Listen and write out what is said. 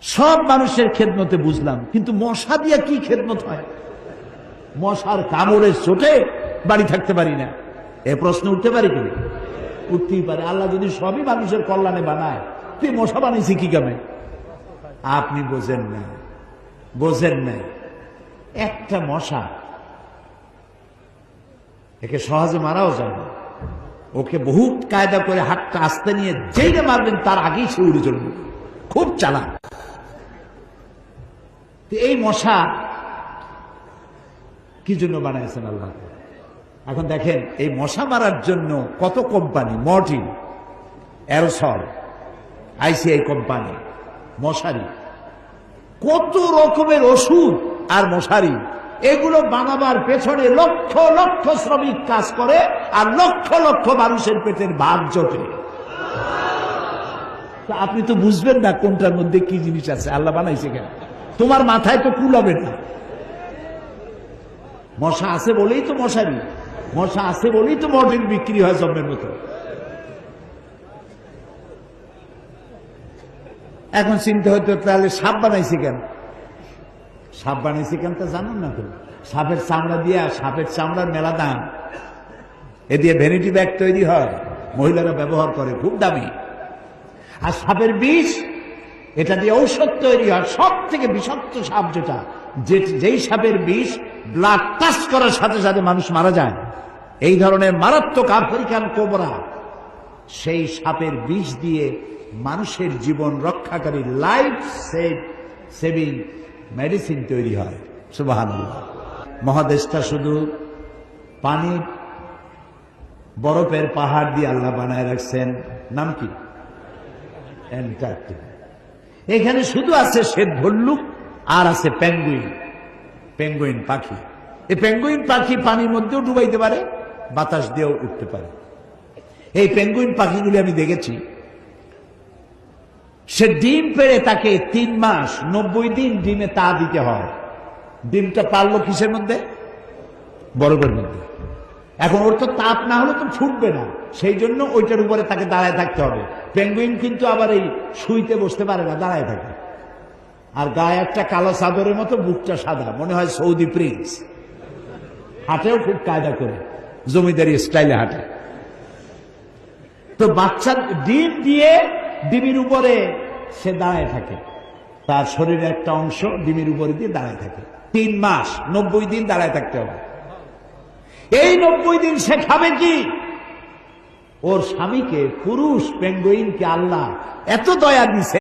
সব মানুষের খেদমতে বুঝলাম, কিন্তু মশা দিয়া কি খেদমত হয়? মশার কামড়ের চোটে বাড়ি থাকতে পারি না, এ প্রশ্ন উঠতে পারি কিনা? উঠতেই পারে। আল্লাহ যদি সবই মানুষের কল্যাণে বানায়, তুই মশা বানিয়েছি কি কামে? আপনি বোঝেন না, বোঝেন নাই। একটা মশা, একে সহজে মারাও যায় না। ওকে বহু কায়দা করে হাতটা আস্তে নিয়ে যেইটা মারবেন তার আগেই সে উড়ে চলবে, খুব চালাক। এই মশা কি জন্য বানাইছেন আল্লাহ? এখন দেখেন, এই মশা মারার জন্য কত company, Mortein, aerosol, ICI company, মশারি, কত রকমের ওষুধ আর মশারি, এগুলো বানাবার পেছনে লক্ষ লক্ষ শ্রমিক কাজ করে, আর লক্ষ লক্ষ মানুষের পেটের ভাত জোটে। আপনি তো বুঝবেন না কোনটার মধ্যে কি জিনিস আছে, আল্লাহ বানাইছে কেন। তোমার মাথায় তো কুলাবে না। মশা আছে বলেই তো মশারি, মশা আছে বলেই তো মর্টিন বিক্রি হয় জন্মের মতো। এখন চিন্তা হইতো, তাহলে সাপ বানাইছে কেন? সাপ বানাইছে কেন তা জানুন না তো। সাপের চামড়া দিয়ে, সাপের চামড়ার মেলা দাম, এ দিয়ে ভ্যানিটি ব্যাগ তৈরি হয়, মহিলারা ব্যবহার করে, খুব দামি। আর সাপের বিষ, এটা দিয়ে ঔষধ তৈরি হয়। সব থেকে বিষাক্ত সাপ যেটা, যেই সাপের বিষ ব্লাড টাচ করার সাথে সাথে মানুষ মারা যায়, এই ধরনের মারাত্মক আফ্রিকান কোবরা, সেই সাপের বিষ দিয়ে মানুষের জীবন রক্ষাকারী লাইফ সেভিং মেডিসিন তৈরি হয়। সুবহানাল্লাহ। মহাদেশটা শুধু পানি, বরফের পাহাড় দিয়ে আল্লাহ বানায় রাখছেন। নাম কি? অ্যান্টার্কটিকা। এখানে শুধু আছে শ্বেত ভল্লুক আর আছে পেঙ্গুইন, পেঙ্গুইন পাখি। এই পেঙ্গুইন পাখি পানির মধ্যেও ডুবাইতে পারে, বাতাস দিয়েও উঠতে পারে। এই পেঙ্গুইন পাখিগুলি আমি দেখেছি, সে ডিম পেড়ে তাকে 3 মাস 90 দিন ডিমে তা দিতে হয়। ডিমটা পারলো কিসের মধ্যে? বরফের মধ্যে। এখন ওর তো তাপ না হলে তো ফুটবে না, সেই জন্য ওইটার উপরে তাকে দাঁড়ায় থাকতে হবে। পেঙ্গুইন কিন্তু আবার এই শুইতে বসতে পারে না, দাঁড়ায় থাকে। আর গায়ে একটা কালো চাদরের মতো, বুকটা সাদা, মনে হয় সৌদি প্রিন্স। হাঁটেও খুব কায়দা করে, জমিদারি স্টাইলে হাঁটে। তো বাচ্চা ডিম দিয়ে ডিমের উপরে সে দাঁড়ায় থাকে, তার শরীরের একটা অংশ ডিমের উপরে দিয়ে দাঁড়ায় থাকে। 3 মাস 90 দিন দাঁড়ায় থাকতে হবে। এই 90 দিন সে খাবে কি? ওর স্বামীকে, পুরুষ পেঙ্গুইনকে আল্লাহ এত দয়া দিছে।